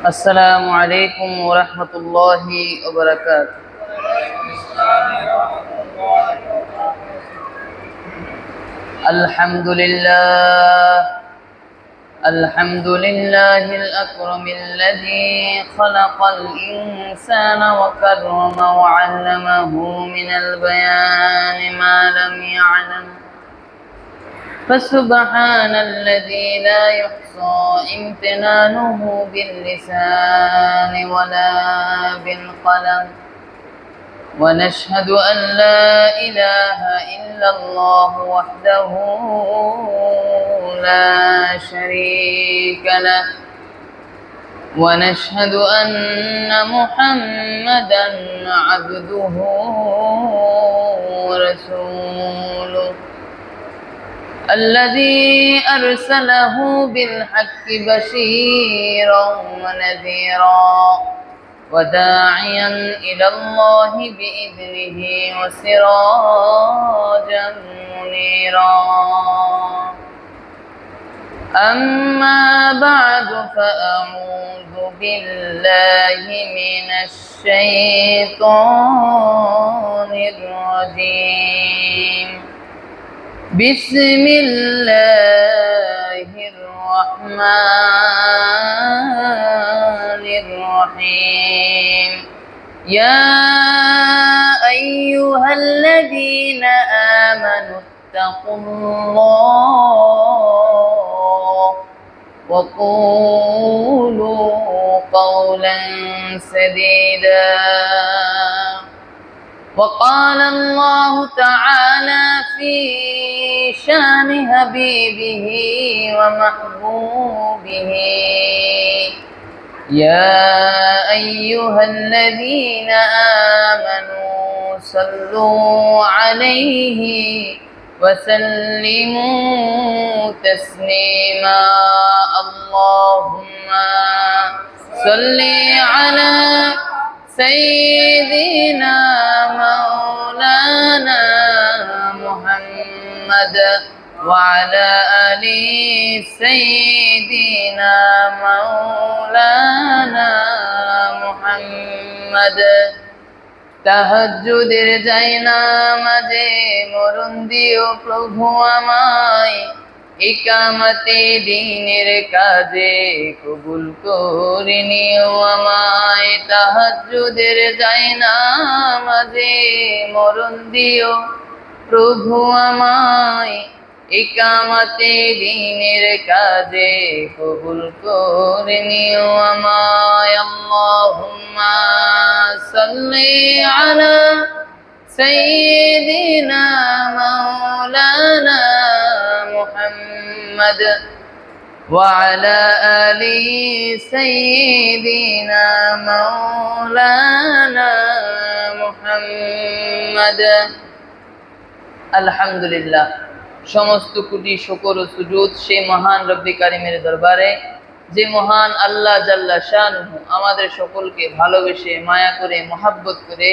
السلام عليكم ورحمة الله وبركاته. الحمد لله الحمد لله الأكرم الذي خلق الإنسان وكرم وعلمه من البيان ما لم يعلم، فسبحان الذي لا يحصى امتنانه باللسان ولا بالقلم، ونشهد أن لا إله إلا الله وحده لا شريك له، ونشهد أن محمدا عبده ورسوله الذي أرسله بالحق بشيرا ونذيرا وداعيا إلى الله بإذنه وسراجا منيرا. أما بعد فأعوذ بالله من الشيطان الرجيم. بسم الله الرحمن الرحيم. يا أيها الذين آمنوا اتقوا الله وقولوا قولا سديدا. وقال الله تعالى في شان حبيبه ومحبوبه: يا أيها الذين آمنوا صلوا عليه وسلموا تسليما. اللهم صل على سيدنا مولانا محمد وعلى آل سيدنا مولانا محمد। তাহাজ্জুদের যাই নামাজে মরণ দিও প্রভু আমায়, ইকামতে দ্বীনের কাজে কবুল করে নিও আমায়। তাহাজ্জুদের যাই নামাজে মরণ দিও প্রভু আমায়, ইকামতে দ্বীনের কাজে কবুল করে নিও আমায়। আল্লাহুম্মা সাল্লি আলা সাইয়্যিদিনা মাওলানা মুহাম্মদ وعلى آل سيدنا مولانا محمد। আলহামদুলিল্লাহ, সমস্ত কোটি শুকর ও সুজুদ সেই মহান রব্বি কারিমের দরবারে, যে মহান আল্লাহ জাল্লা শানুহু আমাদের সকলকে ভালোবেসে মায়া করে মহাব্বত করে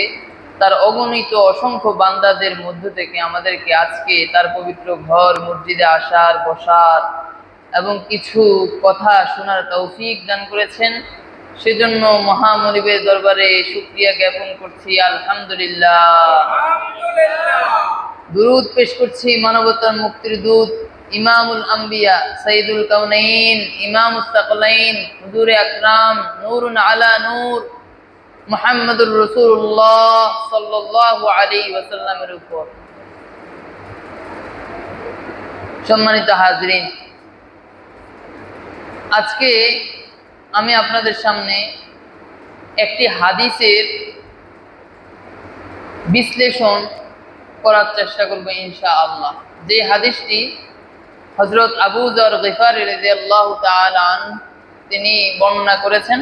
তার অগণিত অসংখ্য বান্দাদের মধ্য থেকে আমাদেরকে আজকে তার পবিত্র ঘর মসজিদে আসার, বসার এবং কিছু কথা শোনার তৌফিক দান করেছেন। সেজন্য মহামনিবের দরবারে শুকরিয়া জ্ঞাপন করছি, আলহামদুলিল্লাহ। দুরূদ পেশ করছি মানবতার মুক্তির দূত ইমামুল আম্বিয়া সাইয়্যিদুল কাউনাইন ইমামুস সাকলাইন হুজুরে আকরাম নূরুন আলা নূর মুহাম্মদুর রাসূলুল্লাহ সাল্লাল্লাহু আলাইহি ওয়াসাল্লামের উপর। সম্মানিত হাজরিন, আজকে আমি আপনাদের সামনে একটি হাদিসের বিশ্লেষণ করার চেষ্টা করব ইনশাআল্লাহ। যে হাদিসটি হযরত আবু যর গিফারী রাদিয়াল্লাহু তাআলা আনহু তিনি বর্ণনা করেছেন।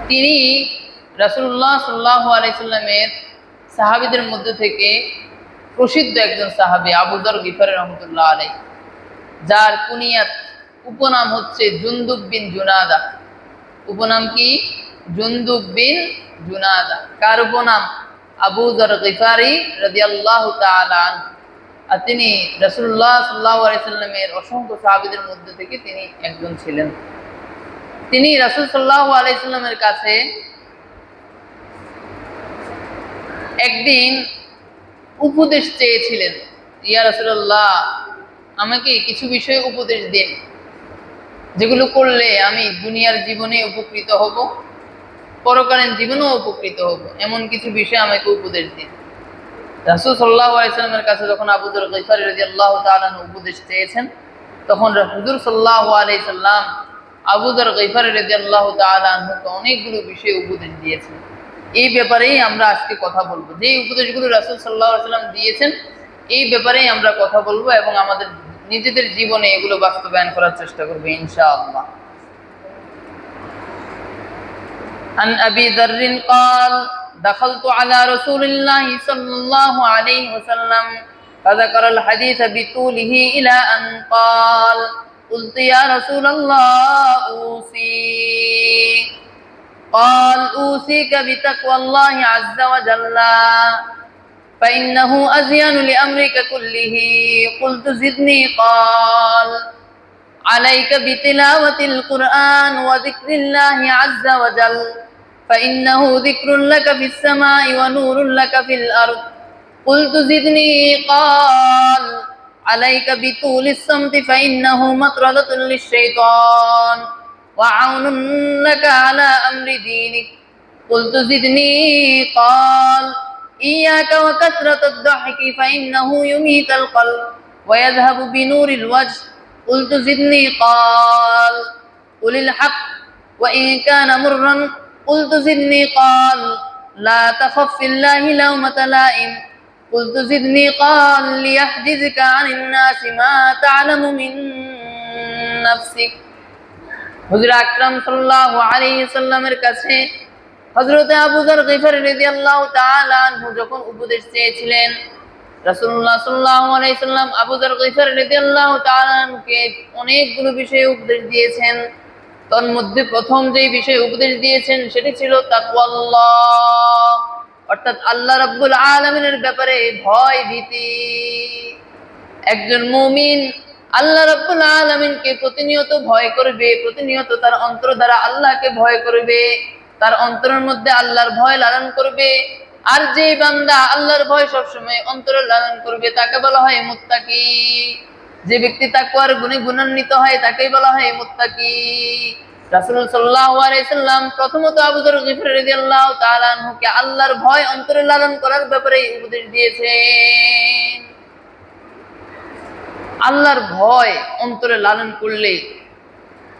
তিনি রাসূলুল্লাহ সাল্লাল্লাহু আলাইহি সাল্লামের সাহাবীদের মধ্য থেকে প্রসিদ্ধ একজন সাহাবী আবু যর গিফারী রাহমাতুল্লাহ আলাইহি, যার কুনিয়াত উপনাম হচ্ছে জুনদুব বিন জুনাদা। উপনাম কি? জুনদুব বিন জুনাদা। কার উপনাম? আবু যর গিফারী রাদিয়াল্লাহু তাআলা আনহু। আর তিনি রাসূলুল্লাহ সাল্লাল্লাহু আলাইহি সাল্লামের অসংখ্য সাহাবীদের মধ্যে থেকে তিনি একজন ছিলেন। তিনি রাসূল সাল্লাল্লাহু আলাইহি সাল্লামের কাছে একদিন উপদেশ চেয়েছিলেন, ইয়া রাসূলুল্লাহ, আমাকে কিছু বিষয়ে উপদেশ দিন যেগুলো করলে আমি দুনিয়ার জীবনে উপকৃত হব, পরকালীন জীবনেও উপকৃত হব, এমন কিছু বিষয়ে আমাকে উপদেশ দিন। রাসূল সাল্লাল্লাহু আলাইহি সাল্লামের কাছে যখন আবু যর গিফারী রাদিয়াল্লাহু তাআলা আনহু উপদেশ চেয়েছেন, তখন হুজুর সাল্লাল্লাহু আলাইহি সাল্লাম আবু যর গিফারী রাদিয়াল্লাহু তাআলা আনহুকে অনেকগুলো বিষয়ে উপদেশ দিয়েছেন। এই ব্যাপারেই আমরা আজকে কথা বলবো। যে উপদেশগুলো রাসূল সাল্লাল্লাহু আলাইহি সাল্লাম দিয়েছেন, এই ব্যাপারেই আমরা কথা বলবো এবং আমাদের নিজেদের জীবনে এগুলো বাস্তবায়ন করার চেষ্টা করব ইনশাআল্লাহ। عن أبي ذر قال دخلت على رسول الله صلى الله عليه وسلم فذكر الحديث بطوله إلى أن قال قلت يا رسول الله أوصي قال أوصيك بتقوى الله عز وجل فإنه أزين لأمرك كله قلت زدني قال عليك بتلاوة القرآن وذكر الله عز وجل فإنه ذكر لك في السماء ونور لك في الأرض قلت زدني قال عليك بطول الصمت فإنه مطردة للشيطان وعون لك على أمر دينك قلت زدني قال إياك وكثرة الضحك فإنه يميت القلب ويذهب بنور الوجه قلت زدني قال قل الحق وإن كان مرا قلت زدني قال لا تخف في الله لومة لائم قلت زدني قال ليحجزك عن الناس ما تعلم من نفسك হুজুর আকরাম সাল্লাল্লাহু আলাইহি সাল্লামের কাছে হযরত আবু যর গিফারী রাদিয়াল্লাহু তাআলা আনহু যখন উপদেশ চেয়েছিলেন, রাসূলুল্লাহ সাল্লাল্লাহু আলাইহি সাল্লাম আবু যর গিফারী রাদিয়াল্লাহু তাআলা আনহুকে অনেকগুলো বিষয়ে উপদেশ দিয়েছেন। তার মধ্যে প্রথম যে বিষয়ে উপদেশ দিয়েছেন সেটি ছিল তাকওয়াল্লাহ, অর্থাৎ আল্লাহ রাব্বুল আলামিনের ব্যাপারে ভয় ভীতি। একজন মুমিন আল্লাহ রাব্বুল আলামিনকে প্রতিনিয়ত ভয় করবে, প্রতিনিয়ত তার অন্তর দ্বারা আল্লাহকে ভয় করবে, তার অন্তরের মধ্যে আল্লাহর ভয় লালন করবে। আর যে বান্দা আল্লাহর ভয় সবসময় অন্তরে লালন করবে তাকে বলা হয় মুত্তাকি। যে ব্যক্তি তাকওয়ার গুণে গুণান্বিত হয় তাকেই বলা হয় মুত্তাকি। রাসূল সাল্লাল্লাহু আলাইহি সাল্লাম প্রথমত আবু যর গিফারী রাদিয়াল্লাহু তাআলা আনহুকে আল্লাহর ভয় অন্তরে লালন করার ব্যাপারে উপদেশ দিয়েছেন। আল্লাহর ভয় অন্তরে লালন করলে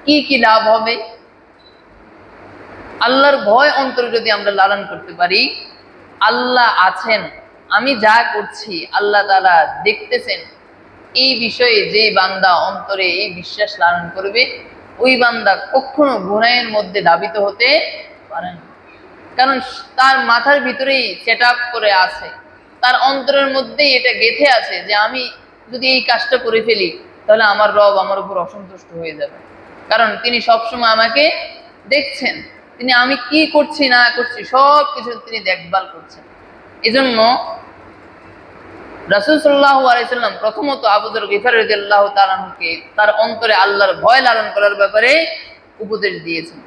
কি কি লাভ হবে? আল্লাহর ভয় অন্তরে যদি আমরা লালন করতে পারি, আল্লাহ আছেন, আমি যা করছি আল্লাহ তাআলা দেখতেছেন, এই বিষয়ে যে বান্দা অন্তরে এই বিশ্বাস লালন করবে, ওই বান্দা কখনো গুনাহের মধ্যে ধাবিত হতে পারে না। কারণ তার মাথার ভিতরেই সেট আপ করে আছে, তার অন্তরের মধ্যেই এটা গেঁথে আছে যে আমি যদি এই কাজটা করে ফেলি তাহলে আমার রব আমার উপর অসন্তুষ্ট হয়ে যাবে। কারণ তিনি সবসময় আমাকে দেখছেন, তিনি আমি কি করছি না করছি সব কিছু তিনি দেখভাল করছেন। এজন্য রাসূল সাল্লাল্লাহু আলাইহি সাল্লাম প্রথমত আবু যর গিফারী রাদিয়াল্লাহু তাআলা আনহুকে তার অন্তরে আল্লাহর ভয় লালন করার ব্যাপারে উপদেশ দিয়েছেন।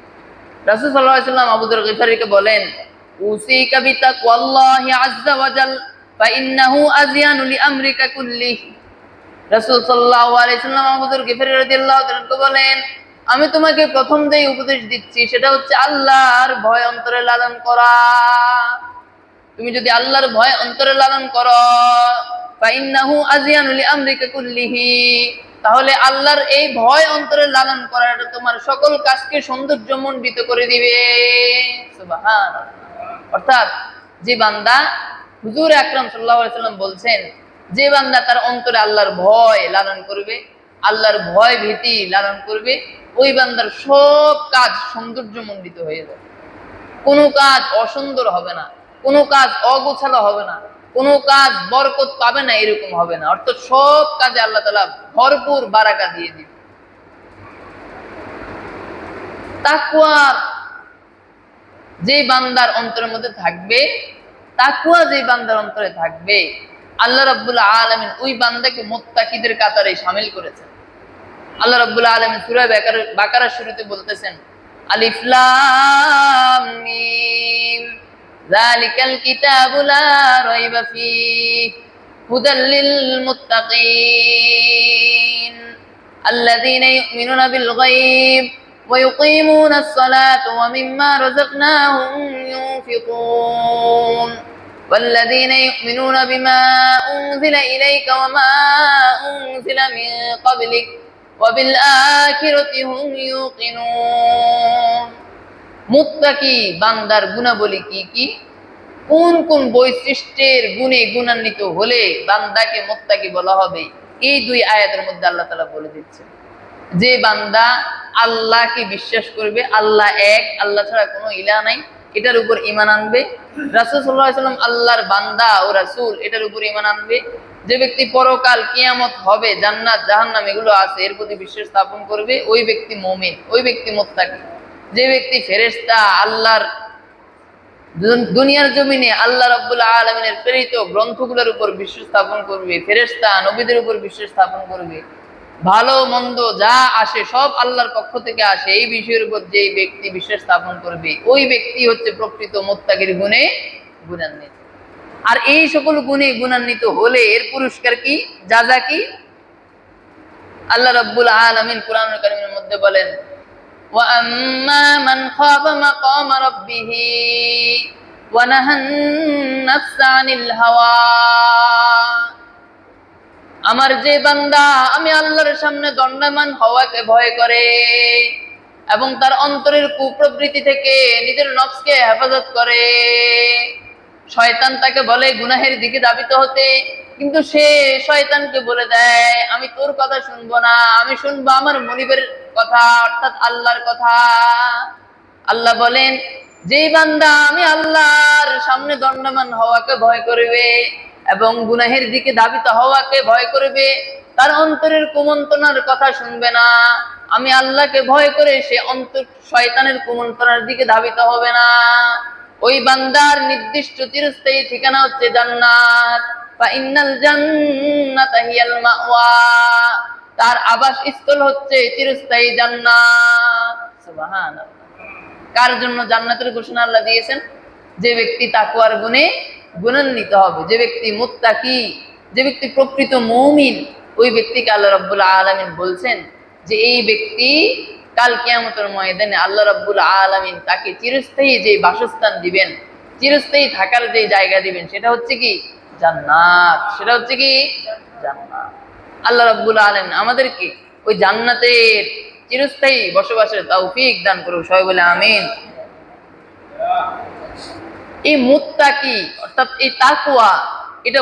রাসূল সাল্লাল্লাহু আলাইহি সাল্লাম আবু যর গিফারীকে বলেন, উসিকা বিতাকওয়াল্লাহি আযযা ওয়া জাল ফাইন্নাহু আযয়ানু লিআমরিকা কুল্লিহি। রাসূল সাল্লাল্লাহু আলাইহি সাল্লাম আবু যর গিফারী রাদিয়াল্লাহু তাআলা আনহুকে বলেন, আমি তোমাকে প্রথম যে উপদেশ দিচ্ছি সেটা হচ্ছে আল্লাহর ভয় অন্তরে লালন করা। তুমি যদি আল্লাহর ভয় অন্তরে লালন করো, ফাইন্নাহু আযয়ানু লিআমরিকা কুল্লিহি, তাহলে আল্লাহর এই ভয় অন্তরে লালন করাটা তোমার সকল কাজকে সৌন্দর্যমণ্ডিত করে দিবে। সুবহানাল্লাহ। অর্থাৎ যে বান্দা, হুজুর আকরাম সাল্লাল্লাহু আলাইহি সাল্লাম বলছেন, যে বান্দা তার অন্তরে আল্লাহর ভয় লালন করবে, আল্লাহর ভয় ভীতি লালন করবে, ওই বান্দার সব কাজ সৌন্দর্যমণ্ডিত হয়ে যাবে। কোনো কাজ অসুন্দর হবে না, কোনো কাজ অগোছালো হবে না, কোনো কাজ বরকত পাবে না এরকম হবে না। অর্থাৎ সব কাজে আল্লাহ তাআলা ভরপুর বারাকা দিয়ে দিবে। তাকওয়া যে বান্দার অন্তরের মধ্যে থাকবে, তাকওয়া যে বান্দার অন্তরে থাকবে, আল্লাহ রাব্বুল আলামিন ওই বান্দাকে মুত্তাকিদের কাতারে শামিল করেছেন। আল্লাহ রাব্বুল আলামিন সূরা বাকারার শুরুতে বলতেছেন, আলিফ লাম মিম যালিকাল কিতাবু লা রাইবা ফীহি হুদাল লিল মুত্তাকিন আল্লাযীনা ইউমিনুনা বিল গায়ব ওয়া ইউকিমুনাস সালাতা ওয়া মিম্মা রাযাকনাহুম ইউনফিকুন والذين يؤمنون بما أنزل إليك وما أنزل من قبلك وبالآخرة هم يوقنون মুত্তাকি বান্দার গুণাবলী কি কি, কোন কোন বৈশিষ্ট্যের গুণে গুণান্বিত হলে বান্দাকে মুত্তাকি বলা হবে, এই দুই আয়াতের মধ্যে আল্লাহ তাআলা বলে দিচ্ছেন। যে বান্দা আল্লাহকে বিশ্বাস করবে, আল্লাহ এক, আল্লাহ ছাড়া কোনো ইলাহ নাই, এটার উপর ঈমান আনবে, রাসূল সাল্লাল্লাহু আলাইহি ওয়াসাল্লাম আল্লাহর বান্দা ও রাসূল, এটার উপর ঈমান আনবে, যে ব্যক্তি পরকাল কিয়ামত হবে, জান্নাত জাহান্নাম এগুলো আছে এর প্রতি বিশ্বাস স্থাপন করবে, ওই ব্যক্তি মুমিন, ওই ব্যক্তি মুত্তাকি। যে ব্যক্তি ফেরেশতা আল্লাহর দুনিয়ার জমিনে আল্লাহ রাব্বুল আলামিনের প্রেরিত গ্রন্থগুলোর উপর বিশ্বাস স্থাপন করবে, ফেরেশতা নবীদের উপর বিশ্বাস স্থাপন করবে, ভালো মন্দ যা আসে সব আল্লাহর পক্ষ থেকে আসে, এই বিষয়ের উপর যে ব্যক্তি বিশ্বাস স্থাপন করবে, ওই ব্যক্তি হচ্ছে প্রকৃত মুত্তাকির গুণে গুণান্বিত। আর এই সকল গুণে গুণান্বিত হলে এর পুরস্কার কি, জাযা কি? আল্লাহ রাব্বুল আলামিন কুরআনুল কারীমের মধ্যে বলেন, ওয়া আম্মা মান খাফা মাকামা রাব্বিহি ওয়া নাহান নাফসা আনিল হাওয়া, আমার যে বান্দা আমি আল্লাহর সামনে দণ্ডায়মান হওয়াকে ভয় করে এবং তার অন্তরের কুপ্রবৃত্তি থেকে নিজের নফসকে হেফাজত করে। শয়তান তাকে বলে গুনাহের দিকে ধাবিত হতে, কিন্তু সে শয়তানকে বলে দেয় আমি তোর কথা শুনবো না, আমি শুনবো আমার মনিবের কথা, অর্থাৎ আল্লাহর কথা। আল্লাহ বলেন, যে বান্দা আমি আল্লাহর সামনে দণ্ডায়মান হওয়াকে ভয় করবে এবং গুনাহের দিকে ধাবিত হওয়াকে ভয় করবে, তার অন্তরের কুমন্ত্রণার কথা শুনবে না, আমি আল্লাহকে ভয় করে সে অন্তর শয়তানের কুমন্ত্রণার দিকে ধাবিত হবে না, ওই বান্দার নির্দিষ্ট চিরস্থায়ী ঠিকানা হচ্ছে জান্নাত। ফা ইন্নাল জান্নাতা হিয়াল মাওয়া, তার আবাসস্থল হচ্ছে চিরস্থায়ী জান্নাত। সুবহানাল্লাহ। কার জন্য জান্নাতের ঘোষণা আল্লাহ দিয়েছেন? যে ব্যক্তি তাকওয়ার গুণে গুণান্বিত হবে, যে ব্যক্তি মুত্তাকি, যে ব্যক্তি প্রকৃত মুমিন, ওই ব্যক্তিকে আল্লাহ রাব্বুল আলামিন বলছেন যে এই ব্যক্তি কাল কিয়ামতের ময়দানে আল্লাহ রাব্বুল আলামিন তাকে চিরস্থায়ী যে বাসস্থান দিবেন, চিরস্থায়ী থাকার যে জায়গা দিবেন, সেটা হচ্ছে কি জান্নাত। সেটা হচ্ছে কি জান্নাত। আল্লাহ রাব্বুল আলামিন আমাদেরকে ওই জান্নাতের চিরস্থায়ী বসবাসের তৌফিক দান করুন, সবাই বলে আমিন। এই মুত্তাকি অর্থাৎ এই তাকওয়া, এটা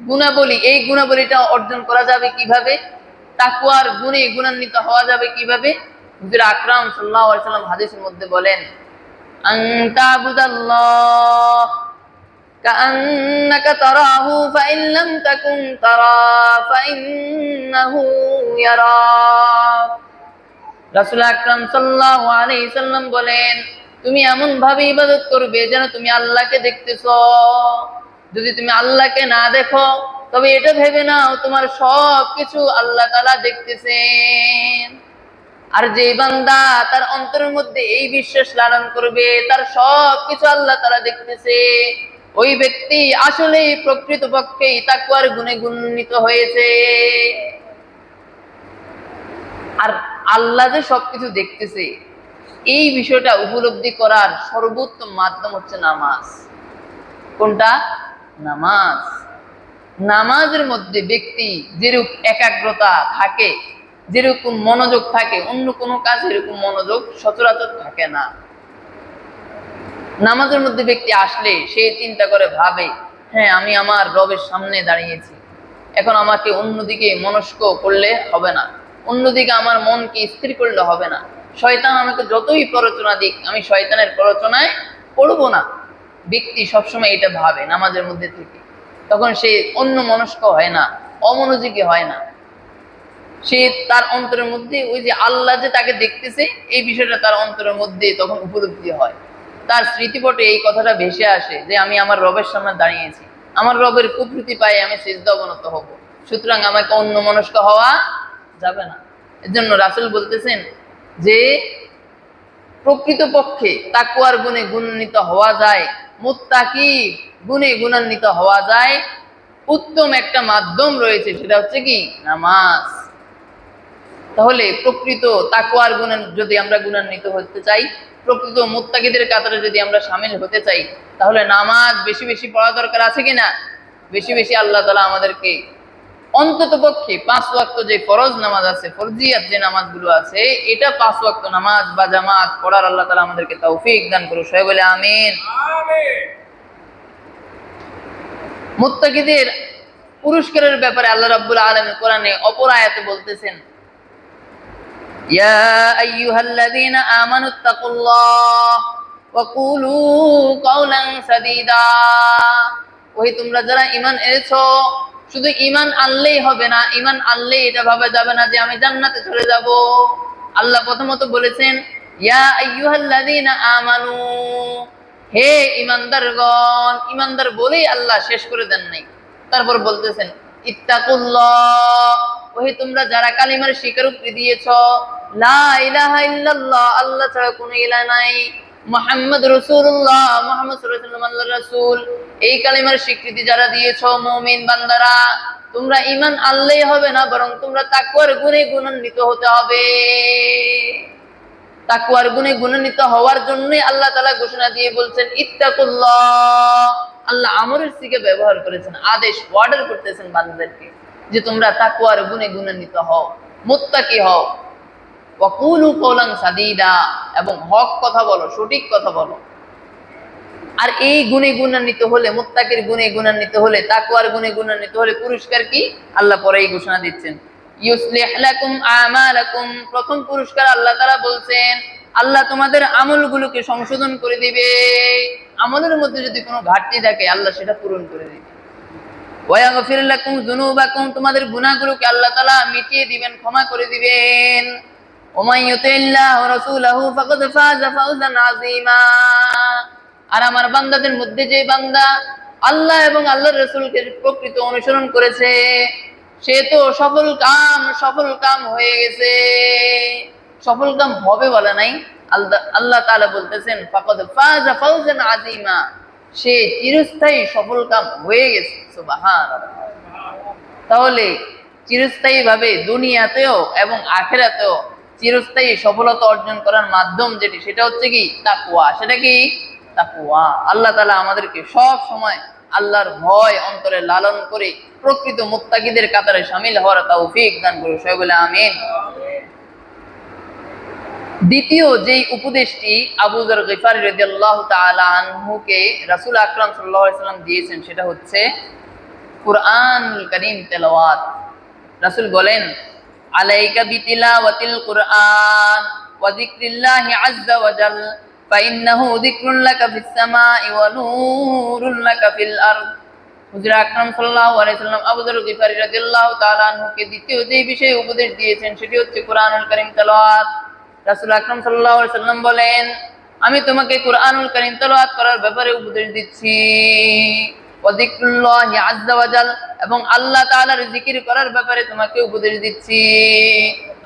গুণাবলী, এই গুণাবলীটা অর্জন করা যাবে কিভাবে, তাকওয়ার গুণে গুণান্বিত হওয়া যাবে কিভাবে? হুজুর আকরাম সাল্লাল্লাহু আলাইহি ওয়াসাল্লাম হাদিসের মধ্যে বলেন, আনতাবুদাল্লাহ কাআন্নাকা তারাহু ফাইন লাম তাকুন তারা ফাইন্নাহু ইয়ারাক। রাসূল আকরাম সাল্লাল্লাহু আলাইহি সাল্লাম বলেন, তুমি এমন ভাবে ইবাদত করবে যেন তুমি আল্লাহকে দেখতেছো। যদি তুমি আল্লাহকে না দেখো তবে এটা ভেবে নাও তোমার সব কিছু আল্লাহ তাআলা দেখতেছেন। আর যে বান্দা তার অন্তরের মধ্যে এই বিশ্বাস লালন করবে তার সব কিছু আল্লাহ তাআলা দেখতেছে, ওই ব্যক্তি আসলেই প্রকৃতপক্ষেই তাকওয়ার গুণে গুণান্বিত হয়েছে। আর আল্লাহ যে সবকিছু দেখতেছে, এই বিষয়টা উপলব্ধি করার সর্বোত্তম মাধ্যম হচ্ছে নামাজ। কোনটা? নামাজ। নামাজের মধ্যে ব্যক্তি যেরূপ একাগ্রতা থাকে, যেরকম মনোযোগ থাকে, অন্য কোনো কাজে এরকম মনোযোগ সচরাচর থাকে না। নামাজের মধ্যে ব্যক্তি আসলে সে চিন্তা করে, ভাবে, হ্যাঁ আমি আমার রবের সামনে দাঁড়িয়েছি, এখন আমাকে অন্যদিকে মনস্ক করলে হবে না, অন্যদিকে আমার মনকে স্থির করলে হবে না, শয়তান আমাকে যতই প্ররোচনা দিক আমি শয়তানের প্ররোচনায় পড়বো না। ব্যক্তি সবসময় এটা ভাবে নামাজের মধ্যে থেকে, তখন সে অন্য মনস্ক হয় না, অমনোযোগী হয় না। সে তার অন্তরের মধ্যে ওই যে আল্লাহ যে তাকে দেখতেছে এই বিষয়টা তার অন্তরের মধ্যে তখন উপলব্ধি হয়। তার স্মৃতিপটে এই কথাটা ভেসে আসে যে আমি আমার রবের সামনে দাঁড়িয়েছি, আমার রবের কুদরতি পায়ে আমি সিজদা অবনত হব, সুতরাং আমাকে অন্য মনস্ক হওয়া যাবে না। এর জন্য রাসূল বলতেছেন যে প্রকৃতপক্ষে তাকওয়ার গুণে গুণান্বিত হওয়া যায়, মুত্তাকি গুণে গুণান্বিত হওয়া যায়, উত্তম একটা মাধ্যম রয়েছে, সেটা হচ্ছে কি নামাজ। তাহলে প্রকৃত তাকওয়ার গুণে যদি আমরা গুণান্বিত হতে চাই, প্রকৃত মুত্তাকিদের কাতারে যদি আমরা শামিল হতে চাই, তাহলে নামাজ বেশি বেশি পড়া দরকার আছে কিনা? বেশি বেশি আল্লাহ তাআলা আমাদেরকে অন্তত পক্ষে 5 ওয়াক্ত যে ফরজ নামাজ আছে, ফরজিয়াত যে নামাজগুলো আছে, এটা 5 ওয়াক্ত নামাজ বা জামাত পড়ার আল্লাহ তাআলা আমাদেরকে তৌফিক দান করুন, সবাই বলে আমিন। মুত্তাকিদের পুরস্কারের ব্যাপারে আল্লাহ রাব্বুল আলামিন কোরআনে অপর আয়াতে বলতেছেন, ইয়া আইয়ুহাল্লাযীনা আমানুত্তাকুল্লাহ ওয়া কুলু কাওলান সাদীদা। ওই তোমরা যারা ঈমান এনেছো, শুধু ঈমান আনলেই হবে না, ঈমান আনলেই এটা ভাবা যাবে না যে আমি জান্নাতে চলে যাব। আল্লাহ প্রথমত বলেছেন ইয়া আইয়ুহাল্লাযীনা আমানু, হে ঈমানদারগণ। ঈমানদার বলেই আল্লাহ শেষ করে দেন নাই, তারপর বলতেছেন ইত্তাকুল্লাহ, ওহে তোমরা যারা কালিমার স্বীকারোক্তি দিয়েছো, লা ইলাহা ইল্লাল্লাহ, আল্লাহ ছাড়া কোনো ইলাহ নাই, মুহাম্মদ রাসূলুল্লাহ, মুহাম্মদ সাল্লাল্লাহু আলাইহি ওয়াসাল্লাম আল্লাহর রাসূল, এই কালিমার স্বীকৃতি যারা দিয়েছো মুমিন বান্দারা, তোমরা ঈমান আনলেই হবে না, বরং তোমরা তাকওয়ার গুণে গুণান্বিত হতে হবে। তাকওয়ার গুণে গুণান্বিত হওয়ার জন্যই আল্লাহ তাআলা ঘোষণা দিয়ে বলছেন ইত্তাকুল্লাহ। আল্লাহ আমরের সিগা ব্যবহার করেছেন, আদেশ, অর্ডার করতেছেন বান্দাদেরকে যে তোমরা তাকওয়ার গুণে গুণান্বিত হও, মুত্তাকি হও। ওয়া কুলু কাওলান সাদীদা, এবং হক কথা বলো, সঠিক কথা বলো। আর এই গুণে গুণান্বিত হলে, মুত্তাকির গুণে গুণান্বিত হলে, তাকওয়ার গুণে গুণান্বিত হলে পুরস্কার কি? আল্লাহ পরেই ঘোষণা দিচ্ছেন ইউসলিহ লাকুম আমালাকুম। প্রথম পুরস্কার আল্লাহ তাআলা বলছেন আল্লাহ তোমাদের আমলগুলোকে সংশোধন করে দিবে। আমলের মধ্যে যদি কোনো ঘাটতি থাকে আল্লাহ সেটা পূরণ করে দিবে। ওয়া ইয়াগফির লাকুম যুনুবাকুম, তোমাদের গুনাহগুলোকে আল্লাহ তাআলা মিটিয়ে দিবেন, ক্ষমা করে দিবেন। ওয়া মান ইউতিল্লাহ ওয়া রাসূলাহু ফাকাদ ফাযা ফাওজান আযীমা। আর আমার বান্দাদের মধ্যে যে বান্দা আল্লাহ এবং আল্লাহর রাসূলকে প্রকৃত অনুসরণ করেছে, সে তো সফল কাম হয়ে গেছে। সফল কাম হবে বলে নাই, আল্লাহ তাআলা বলতেছেন ফাকাদ ফাযা ফাওজান আযীমা, সে চিরস্থায়ী সফল কাম হয়ে গেছে। সুবহানাল্লাহ। তাহলে চিরস্থায়ী ভাবে দুনিয়াতেও এবং আখিরাতেও চিরস্থায়ী সফলতা অর্জন করার মাধ্যম যেটি, সেটা হচ্ছে কি তাকওয়া। সেটা কি তাকওয়া। আল্লাহ তাআলা আমাদেরকে সব সময় আল্লাহর ভয় অন্তরে লালন করে প্রকৃত মুত্তাকিদের কাতারে শামিল হওয়ার তৌফিক দান করুন, সবাই বলে আমিন। দ্বিতীয় যেই উপদেশটি আবু যর গিফারী রাদিয়াল্লাহু তাআলা আনহুকে রাসূল আকরাম সাল্লাল্লাহু আলাইহি ওয়াসাল্লাম দিয়েছেন, সেটা হচ্ছে কুরআনুল কারীম তেলাওয়াত। রাসূল বলেন আলাইকা বিতিলাওয়াতিল কুরআন ওয়া যিকরিল্লাহি আযজা ওয়া জাল ফাইন্নাহু যিকরুন লাকা ফিস সামাই ওয়া নূরুন লাকা ফিল আরদ। হুজুর আকরাম সাল্লাল্লাহু আলাইহি ওয়াসাল্লাম আবু যর গিফারী রাদিয়াল্লাহু তাআলা আনহুকে দ্বিতীয় যে বিষয়ে উপদেশ দিয়েছেন সেটি হচ্ছে কুরআনুল কারীম তেলাওয়াত। রাসূল আকরাম সাল্লাল্লাহু আলাইহি ওয়াসাল্লাম বলেন আমি তোমাকে কুরআনুল কারীম তেলাওয়াত করার ব্যাপারে উপদেশ দিচ্ছি, ওয়া যিকরুল্লাহি আযজা ওয়া জাল, এবং আল্লাহ তাআলার জিকির করার ব্যাপারে তোমাকে উপদেশ দিচ্ছি।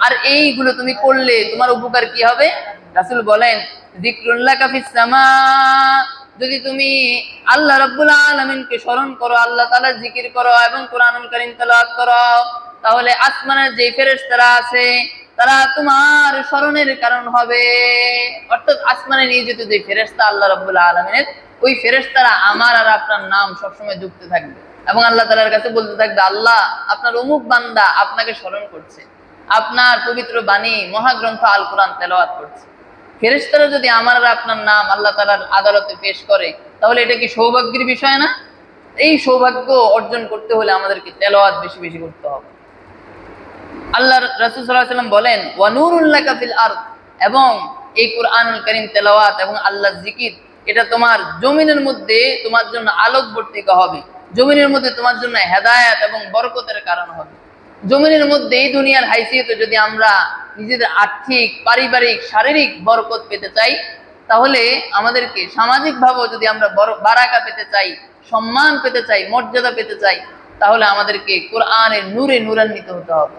আর এইগুলো তুমি করলে তোমার উপকার কি হবে? রাসূল বলেন যিকরুন লাকা ফিস সামা, যদি তুমি আল্লাহ রাব্বুল আলামিনকে স্মরণ করো, আল্লাহ তাআলার জিকির করো এবং কুরআনুল কারীম তেলাওয়াত করো, তাহলে আসমানের যে ফেরেশতারা আছে তারা তোমার স্মরণের কারণ হবে। অর্থাৎ আসমানে নিয়োজিত যে ফেরেশতা আল্লাহ রাব্বুল আলামিনের, ওই ফেরেশতারা আমার আর আপনার নাম সবসময় যুক্ত থাকবে এবং আল্লাহ তাআলার কাছে বলতে থাকবে আল্লাহ আপনার অমুক বান্দা আপনাকে স্মরণ করছে, আপনার পবিত্র বাণী মহাগ্রন্থ আল কোরআন তেলাওয়াত করছে। ফেরেশতারা যদি আমার আর আপনার নাম আল্লাহ তাআলার আদালতে পেশ করে, তাহলে এটা কি সৌভাগ্যের বিষয় না? এই সৌভাগ্য অর্জন করতে হলে আমাদেরকে তেলাওয়াত বেশি বেশি করতে হবে। আল্লাহ রাসূল সাল্লাল্লাহু আলাইহি ওয়াসাল্লাম বলেন ওয়া নূরুন লাকা ফিল আরদ, এবং এই কুরআনুল কারীম তেলাওয়াত এবং আল্লাহর জিকির এটা তোমার জমিনের মধ্যে তোমার জন্য আলোকবর্তিকা হবে, জমিনের মধ্যে তোমার জন্য হেদায়েত এবং বরকতের কারণ হবে। জমিনের মধ্যে এই দুনিয়ার হাইসিয়তে যদি আমরা নিজেদের আর্থিক, পারিবারিক, শারীরিক বরকত পেতে চাই, তাহলে আমাদেরকে সামাজিকভাবেও যদি আমরা বারাকা পেতে চাই, সম্মান পেতে চাই, মর্যাদা পেতে চাই, তাহলে আমাদেরকে কোরআনের নূরে নূরান্বিত হতে হবে,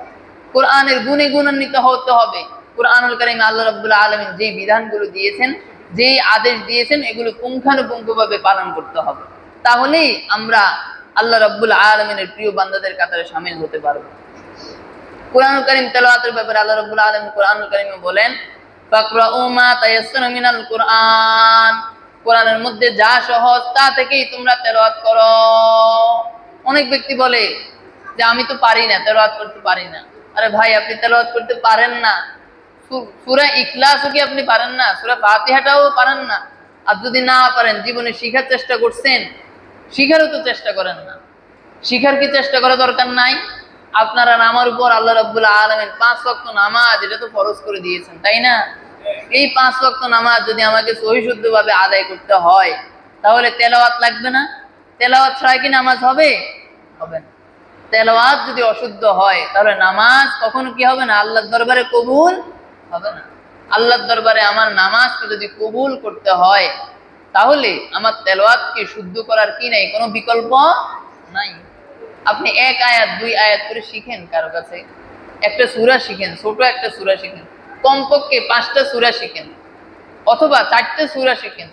কোরআনের গুণে গুণান্বিত হতে হবে। কুরআনুল কারীমে আল্লাহ রাব্বুল আলামিন যে বিধানগুলো দিয়েছেন, যেই আদেশ দিয়েছেন, এগুলো পুঙ্খানুপুঙ্খভাবে পালন করতে হবে। তাহলেই আমরা আল্লাহ রাব্বুল আলামিনের প্রিয় বান্দাদের কাতারে শামিল হতে পারবো। কুরআনুল কারীম তেলাওয়াতের ব্যাপারে আল্লাহ রাব্বুল আলামিন কুরআনুল কারীমে বলেন, ফাকরাউ মা তায়াসসারা মিনাল কুরআন, কোরআনের মধ্যে যা সহজ তা থেকেই তোমরা তেলাওয়াত করো। অনেক ব্যক্তি বলে যে আমি তো পারি না, তেলাওয়াত করতে পারি না। আরে ভাই, আপনি তেলাওয়াত করতে পারেন না, সূরা ইখলাসও কি আপনি পারেন না? সূরা ফাতিহাটাও পারেন না? আর যদি না পারেন, জীবনে শিখার চেষ্টা করছেন? শিখারও তো চেষ্টা করেন না। শিখার কি চেষ্টা করা দরকার নাই? আপনারা আমার উপর আল্লাহ রাব্বুল আলামিন 5 ওয়াক্ত নামাজ এটা তো ফরজ করে দিয়েছেন, তাই না? এই 5 ওয়াক্ত নামাজ যদি আমাকে সহি শুদ্ধভাবে আদায় করতে হয়, তাহলে তেলাওয়াত লাগবে না? তেলাওয়াত ছাড়া কি নামাজ হবে? হবে না। তেলাওয়াত যদি অশুদ্ধ হয়, তাহলে নামাজ কখনো কি হবে না? আল্লাহর দরবারে কবুল হবে না। আল্লাহর দরবারে আমার নামাজকে যদি কবুল করতে হয়, তাহলে আমার তেলাওয়াতকে শুদ্ধ করার কি নাই? কোনো বিকল্প নাই। আপনি 1 আয়াত 2 আয়াত করে শিখেন, কারো কাছে একটা সূরা শিখেন, ছোট একটা সূরা শিখেন, কমপক্ষে 5টা সূরা শিখেন, অথবা 4টে সূরা শিখেন,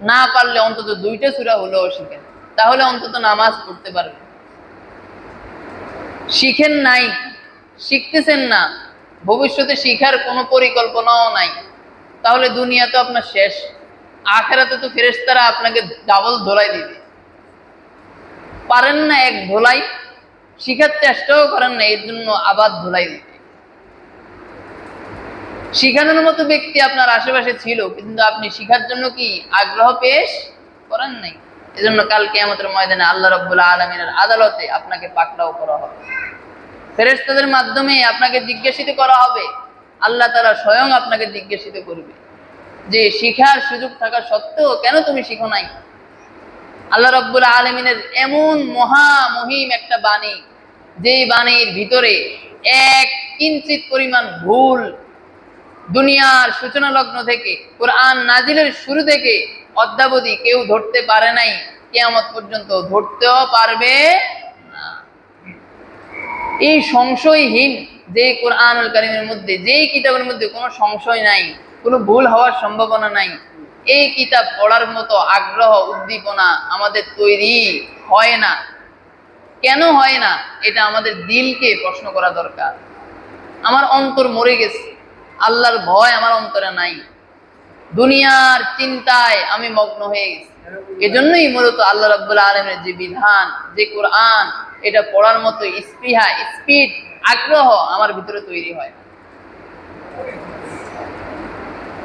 না পারলে অন্তত 2টা সূরা হলেও শিখেন, তাহলে অন্তত নামাজ পড়তে পারবেন। শিখেন নাই, শিখতেছেন না, ভবিষ্যতে শিখার কোনো পরিকল্পনাও নাই, তাহলে দুনিয়া তো আপনার শেষ। আখিরাতে তো ফেরেশতারা আপনাকে ডাবল ধোলাই দিবে। পারেন না এক ধোলাই, শিখার চেষ্টাও করেন না, এর জন্য আবার ধোলাই দিবে। শিখানোর মতো ব্যক্তি আপনার আশেপাশে ছিল, কিন্তু আপনি শিখার জন্য কি আগ্রহ পেশ করেন নাই। এজন্য কাল কিয়ামতের ময়দানে আল্লাহ রাব্বুল আলামিনের আদালতে আপনাকে পাকড়াও করা হবে। ফেরেশতাদের মাধ্যমে আপনাকে জিজ্ঞাসিত করা হবে। আল্লাহ তাআলা স্বয়ং আপনাকে জিজ্ঞাসিত করবে যে শিখার সুযোগ থাকা সত্ত্বেও কেন তুমি শিখো নাই। আল্লাহ রাব্বুল আলামিনের এমন মহিম একটা বাণী, যেই বাণীর ভিতরে এক কিঞ্চিত পরিমাণ ভুল দুনিয়ার সূচনা লগ্ন থেকে, কোরআন নাজিলের শুরু থেকে অদ্যাবধি কেউ ধরতে পারে নাই, কিয়ামত পর্যন্ত ধরতেও পারবে না। এই সংশয়হীন যে কোরআনুল কারীমের মধ্যে, যেই কিতাবের মধ্যে কোনো সংশয় নাই, কোনো ভুল হওয়ার সম্ভাবনা নাই, এই কিতাব পড়ার মতো আগ্রহ উদ্দীপনা আমাদের তৈরি হয় না। কেন হয় না? এটা আমাদের দিলকে প্রশ্ন করা দরকার। আমার অন্তর মরে গেছে, আল্লাহর ভয় আমার অন্তরে নাই, দুনিয়ার চিন্তায় আমি মগ্ন হয়ে গেছি। এজন্যই মূলত আল্লাহ রাব্বুল আলামিনের যে বিধান, যে কোরআন, এটা পড়ার মতো স্পৃহা, স্পিড, আগ্রহ আমার ভিতরে তৈরি হয়।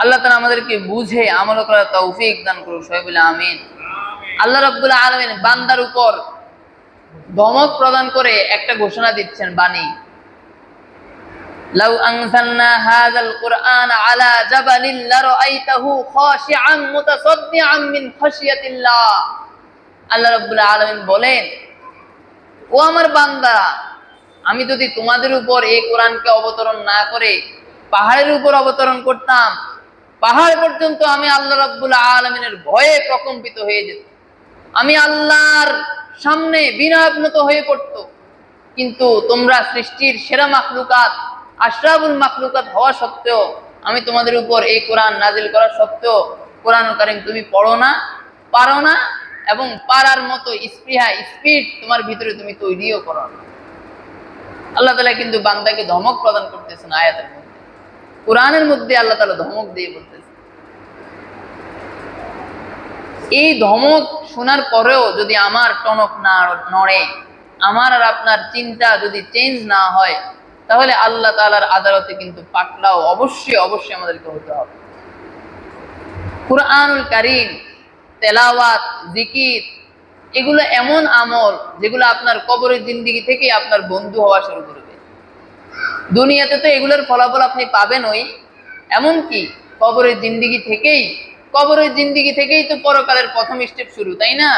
আল্লাহ তাআলা আমাদেরকে বুঝে আমল করার তৌফিক দান করুন, সবাই বলে আমিন। আল্লাহ রাব্বুল আলামিন বান্দার উপর ধমক প্রদান করে একটা ঘোষণা দিচ্ছেন, বাণী, লাউ আনজালনা হাযাল কুরআন আলা জাবালিন লারাআইতাহু খাশিআন মুতাসাদ্দিআন মিন খাশিয়াতিল্লাহ। আল্লাহ রাব্বুল আলামিন বলেন, ও আমার বান্দা, আমি যদি তোমাদের উপর এই কোরআনকে অবতরণ না করে পাহাড়ের উপর অবতরণ করতাম, পাহাড় পর্যন্ত আমি আল্লাহ রাব্বুল আলামিনের ভয়ে প্রকম্পিত হয়ে যেত, আমি আল্লাহর সামনে বিনয়াবনত হয়ে পড়তো। কিন্তু তোমরা সৃষ্টির সেরা মাখলুকাত, আশরাফুল মাখলুকাত হওয়া সত্ত্বেও, আমি তোমাদের উপর এই কোরআন নাজিল করা সত্ত্বেও কোরআনুল কারীম তুমি পড়ো না, পারো না, এবং পারার মতো স্পৃহা, স্পিড তোমার ভিতরে তুমি তৈরিও করো না। আল্লাহ তাআলা কিন্তু বান্দাকে ধমক প্রদান করতেছেন আয়াতের মধ্যে, কোরআনের মধ্যে আল্লাহ তাআলা ধমক দিয়ে বলতেছেন। এই ধমক শোনার পরেও যদি আমার টনক না নড়ে, আমার আর আপনার চিন্তা যদি চেঞ্জ না হয়, তাহলে আল্লাহ তাআলার আদালতে কিন্তু পাকড়াও অবশ্যই অবশ্যই আমাদেরকে হতে হবে। কুরআনুল কারীম, তেলাওয়াত, জিকির, এগুলো এমন আমল যেগুলো আপনার কবরের জিন্দেগি থেকে আপনার বন্ধু হওয়া শুরু করবে। দুনিয়াতে তো এগুলোর ফলাফল আপনি পাবেনই, এমনকি কবরের জিন্দেগি থেকেই তো পরকালের প্রথম স্টেপ শুরু, তাই না?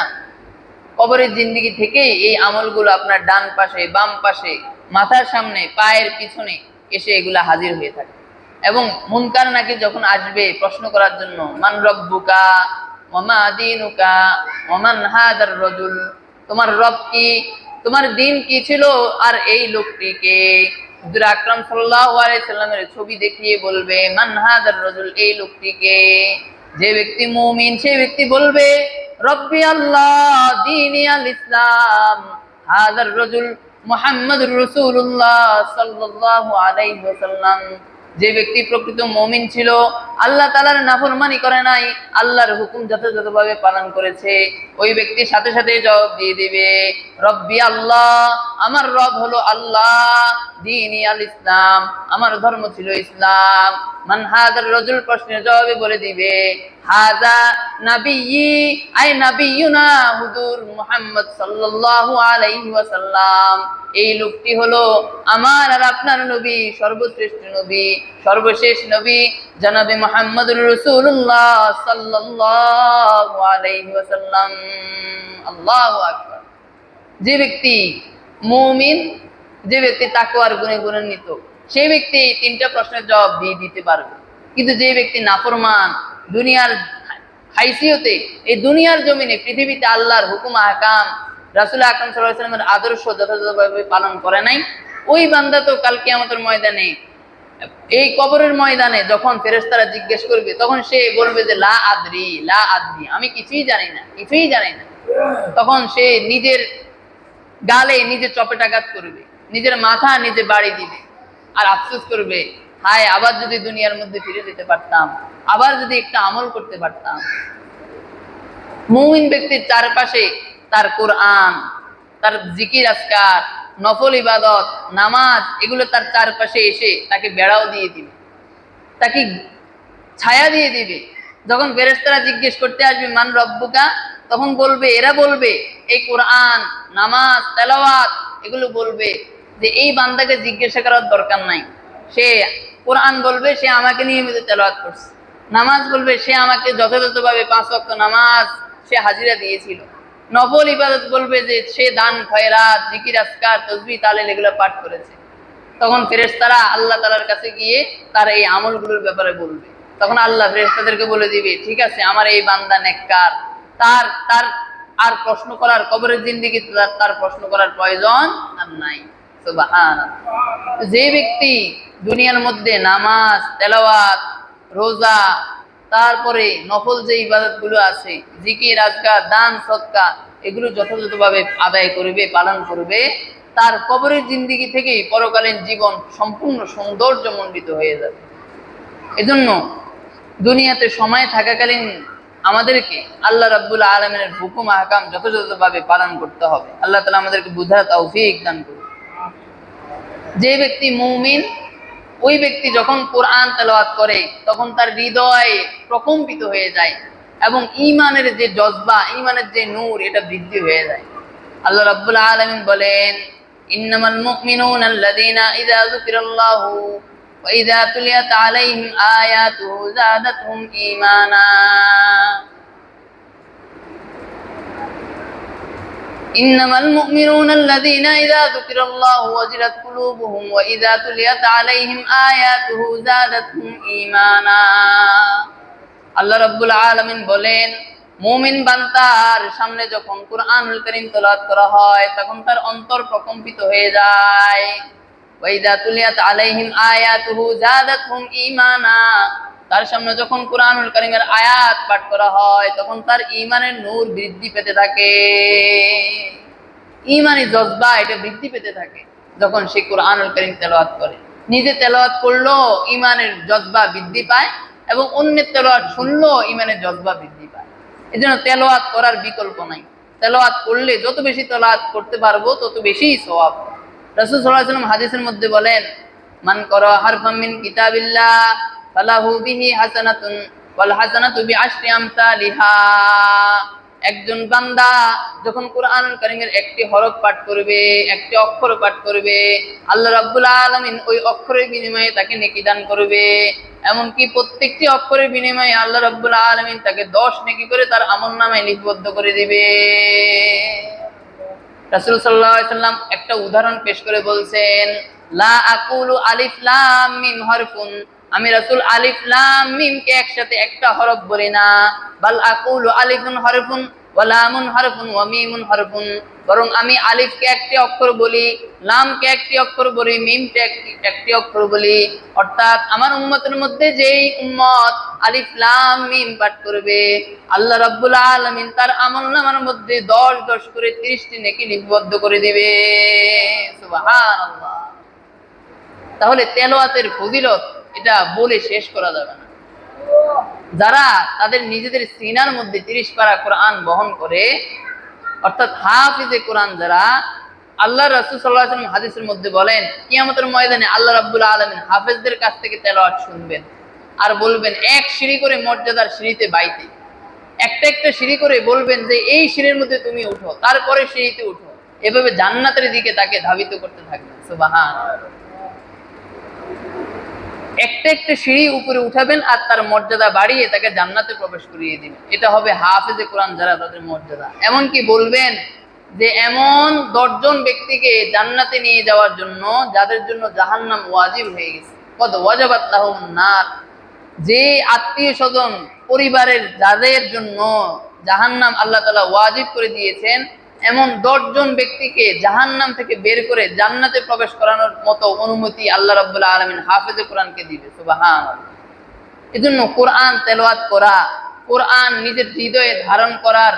কবরের জিন্দেগি থেকেই এই আমলগুলো আপনার ডান পাশে, বাম পাশে, মাথার সামনে, পায়ের পিছনে এসে এগুলা হাজির হয়ে থাকে। এবং মুনকার নাকির যখন আসবে প্রশ্ন করার জন্য, মান রব্বুকা ওয়া মা দীনুকা ওয়া মান হাদার রাজুল, তোমার রব কি, তোমার দিন কি ছিল, আর এই লোকটিকে। হুজুর আকরাম সাল্লাল্লাহু আলাইহি সাল্লামের ছবি দেখিয়ে বলবে, মান হাদার রাজুল, এই লোকটিকে। যে ব্যক্তি মুমিন সেই ব্যক্তি বলবে, রব্বি আল্লাহ দীনি আল ইসলাম, হাদার রাজুল মুহাম্মাদুর রাসূলুল্লাহ সাল্লাল্লাহু আলাইহি ওয়াসাল্লাম। যে ব্যক্তি প্রকৃত মুমিন ছিল, আল্লাহ তাআলার নাফরমানি করে নাই, আল্লাহর হুকুম যথাযথভাবে পালন করেছে, ওই ব্যক্তি সাথে সাথে জবাব দিয়ে দিবে, রব্বি আল্লাহ, আমার রব হলো আল্লাহ, দীনি আল ইসলাম, আমার ধর্ম ছিল ইসলাম। মান হাদার রাজুল প্রশ্নের জবাবে বলে দিবে, হাযা নাবিয়্যি, আই নাবিয়ুনা হুজুর মুহাম্মদ সাল্লাল্লাহু আলাইহি ওয়াসাল্লাম, এই লোকটি হলো আমার আর আপনার নবী, সর্বশ্রেষ্ঠ নবী, সর্বশেষ নবী জনাবে মুহাম্মদুর রাসূলুল্লাহ সাল্লাল্লাহু আলাইহি ওয়াসাল্লাম। আল্লাহু আকবার। যে ব্যক্তি মুমিন, যে ব্যক্তি তাকওয়ার গুণে গুণান্বিত, সেই ব্যক্তি তিনটা প্রশ্নের জবাব দিয়ে দিতে পারবে। কিন্তু যে ব্যক্তি নাফরমান, দুনিয়ার হাইসিয়তে, এই দুনিয়ার জমিনে পৃথিবীতে আল্লাহর হুকুম আহকাম, রাসূল আকরাম সাল্লাল্লাহু আলাইহি ওয়াসাল্লামের আদর্শ যথাযথভাবে পালন করে নাই, ওই বান্দা তো কাল কিয়ামতের ময়দানে, এই কবরের ময়দানে যখন ফেরেশতারা জিজ্ঞেস করবে, তখন সে বলবে যে লা আদরি, লা আদরি, আমি কিছুই জানি না, কিছুই জানি না। তখন সে নিজের গালে নিজে চপেটাঘাত করবে, নিজের মাথা নিজে বাড়ি দিবে, আর আফসোস করবে, হায় আবার যদি দুনিয়ার মধ্যে ফিরে যেতে পারতাম, আবার যদি একটা আমল করতে পারতাম। মুমিন ব্যক্তির চারপাশে তার কোরআন, তার জিকির আজকার, নফল ইবাদত, নামাজ, এগুলো তার চারপাশে এসে তাকে বেড়াও দিয়ে দিবে, তাকে ছায়া দিয়ে দিবে। যখন ফেরেশতারা জিজ্ঞেস করতে আসবে মান রব্বুকা, তখন বলবে, এরা বলবে, এই কোরআন, নামাজ, তেলাওয়াত, এগুলো বলবে যে এই বান্দাকে জিজ্ঞাসা করার দরকার নাই, সে কোরআন বলবে সে আমাকে নিয়মিত তেলাওয়াত করছে, নামাজ বলবে সে আমাকে যথাযথভাবে 5 ওয়াক্ত নামাজ সে হাজিরা দিয়েছিল, নফল ইবাদত বলবে যে সে দান খয়রাত, জিকির আজকার, তাসবিহ তাহলিল এগুলো পাঠ করেছে। তখন ফেরেশতারা আল্লাহ তাআলার কাছে গিয়ে তার এই আমলগুলোর ব্যাপারে বলবে। তখন আল্লাহ ফেরেশতাদেরকে বলে দিবে, ঠিক আছে, আমার এই বান্দা নেককার, তার তার আর প্রশ্ন করার, কবরের জিন্দেগি তার প্রশ্ন করার প্রয়োজন আর নাই। সুবহানাল্লাহ। যে ব্যক্তি দুনিয়ার মধ্যে নামাজ, তেলাওয়াত, রোজা, তারপরে নফল যে ইবাদতগুলো আছে, জিকির আজকার, দান সদকা, এগুলো যথাযথভাবে আদায় করবে, পালন করবে, তার কবরের জিন্দেগি থেকেই পরকালীন জীবন সম্পূর্ণ সৌন্দর্যমণ্ডিত হয়ে যাবে। এজন্য দুনিয়াতে সময় থাকাকালীন আমাদেরকে আল্লাহ রাব্বুল আলামিনের হুকুম আহকাম যথাযথভাবে পালন করতে হবে। আল্লাহ তাআলা আমাদেরকে বুঝার তৌফিক দান করুন। যে ব্যক্তি মুমিন, ওই ব্যক্তি যখন কোরআন তেলাওয়াত করে তখন তার হৃদয় প্রকম্পিত হয়ে যায় এবং ঈমানের যে জজবা, ঈমানের যে নূর, এটা বৃদ্ধি হয়ে যায়। আল্লাহ রাব্বুল আলামিন বলেন, ইন্নামাল মুমিনুনা আল্লাযীনা ইযা যুকিরাল্লাহু ওয়া ইযা তুলিয়াত আলাইহিম আয়াতুহু যাদাতহুম ঈমানা। إنما المؤمنون الذين إذا ذكر الله وجلت قلوبهم وإذا تليت عليهم آياته زادتهم إيمانا। আল্লাহ রাব্বুল আলামিন বলেন, মুমিন বান্দার সামনে যখন কুরআনুল কারীম তেলাওয়াত করা হয় তখন তার অন্তর প্রকম্পিত হয়ে যায়। ওয়াইদা তুলিয়াত আলাইহিম আয়াতুহু যাদাতহুম ঈমানা, তার সামনে যখন কুরআনুল কারীমের আয়াত পাঠ করা হয় তখন তার ঈমানের নূর বৃদ্ধি পেতে থাকে, ঈমানি জজবা এটা বৃদ্ধি পেতে থাকে। যখন সে কুরআনুল কারীম তেলাওয়াত করে, নিজে তেলাওয়াত করলো ঈমানের জজবা বৃদ্ধি পায় এবং অন্যের তেলাওয়াত শুনলো ঈমানের জজবা বৃদ্ধি পায়। এজন্য তেলাওয়াত করার বিকল্প নাই। তেলাওয়াত করলে যত বেশি তেলাওয়াত করতে পারবো তত বেশি সওয়াব। রাসূল সাল্লাল্লাহু আলাইহি ওয়াসাল্লাম হাদিসের মধ্যে বলেন, মান ক্বারা হারফাম মিন কিতাবিল্লাহ ফালাহু বিহি হাসানাতুন ওয়াল হাসানাতু বিআশরি আমসালিহা। একজন বান্দা যখন কুরআনুল কারীমের একটি হরফ পাঠ করবে, একটি অক্ষর পাঠ করবে, আল্লাহ রাব্বুল আলামিন ওই অক্ষরের বিনিময়ে তাকে নেকি দান করবে। এমনকি প্রত্যেকটি অক্ষরের বিনিময়ে আল্লাহ রাব্বুল আলামিন তাকে 10 নেকি করে তার আমলনামায় লিপিবদ্ধ করে দিবে। রাসূল সাল্লাল্লাহু আলাইহি ওয়াসাল্লাম একটা উদাহরণ পেশ করে বলছেন, লা আকুলু আলিফ লাম মিম হরফুন, আমি রাসূল আলিফ লাম মিম কে একসাথে একটা হরফ বলি না, বাল আকুলু আলিফুন হরফুন ওয়া লামুন হারফুন ওয়া মিমুন হারফুন, বরং আমি আলিফকে একটি অক্ষর বলি, লামকে একটি অক্ষর বলি, মিমকে একটি অক্ষর বলি। অর্থাৎ আমার উম্মতের মধ্যে যেই উম্মত আলিফ লাম মিম পাঠ করবে, আল্লাহ রাব্বুল আলামিন তার আমলনামার মধ্যে 10 করে 30টি নেকি লিপিবদ্ধ করে দিবে। সুবহানাল্লাহ। তাহলে তেলাওয়াতের ফজিলত এটা বলে শেষ করা যাবে না। যারা তাদের নিজেদের সিনার মধ্যে 30 পারা কোরআন বহন করে, অর্থাৎ হাফিজে কোরআন যারা, আল্লাহ রাসূল সাল্লাল্লাহু আলাইহি ওয়াসাল্লাম হাদিসের মধ্যে বলেন, কিয়ামতের ময়দানে আল্লাহ রাব্বুল আলামিন হাফেজদের কাছ থেকে তেলাওয়াত শুনবেন আর বলবেন, এক সিঁড়ি করে মর্যাদার সিঁড়িতে বাইতে, একটা একটা সিঁড়ি করে বলবেন যে এই সিঁড়ির মধ্যে তুমি উঠো, তারপরে সিঁড়িতে উঠো। এভাবে জান্নাতের দিকে তাকে ধাবিত করতে থাকবেন। সুবহানাল্লাহ। একটা একটা সিঁড়ি উপরে উঠাবেন আর তার মর্যাদা বাড়িয়ে তাকে জান্নাতে প্রবেশ করিয়ে দিবেন। এটা হবে হাফেজে কোরআন যারা, তাদের মর্যাদা। এমনকি বলবেন যে এমন 10 জন ব্যক্তিকে জান্নাতে নিয়ে যাওয়ার জন্য যাদের জন্য জাহান্নাম ওয়াজিব হয়ে গেছে, কদ ওয়াজাবাত লাহুম নার, যে আত্মীয় স্বজন পরিবারের যাদের জন্য জাহান্নাম আল্লাহ তাআলা ওয়াজিব করে দিয়েছেন, এমন 10 জন ব্যক্তিকে জাহান্নাম থেকে বের করে জান্নাতে প্রবেশ করানোর মতো অনুমতি আল্লাহ রাব্বুল আলামিন হাফেজে কোরআনকে দিবে। সুবহানাল্লাহ। এজন্য কোরআন তেলাওয়াত করা, কোরআন নিজের হৃদয়ে ধারণ করার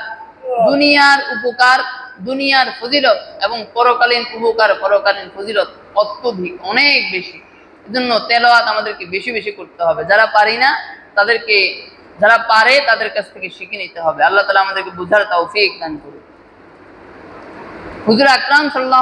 দুনিয়ার উপকার, দুনিয়ার ফজিলত এবং পরকালীন উপকার, পরকালীন ফজিলত অত্যধিক, অনেক বেশি। এজন্য তেলাওয়াত আমাদেরকে বেশি বেশি করতে হবে। যারা পারি না তাদেরকে, যারা পারে তাদের কাছ থেকে শিখে নিতে হবে। আল্লাহ তাআলা আমাদেরকে বুঝার তৌফিক দান করুন। হুজুর আকরাম সাল্লাল্লাহু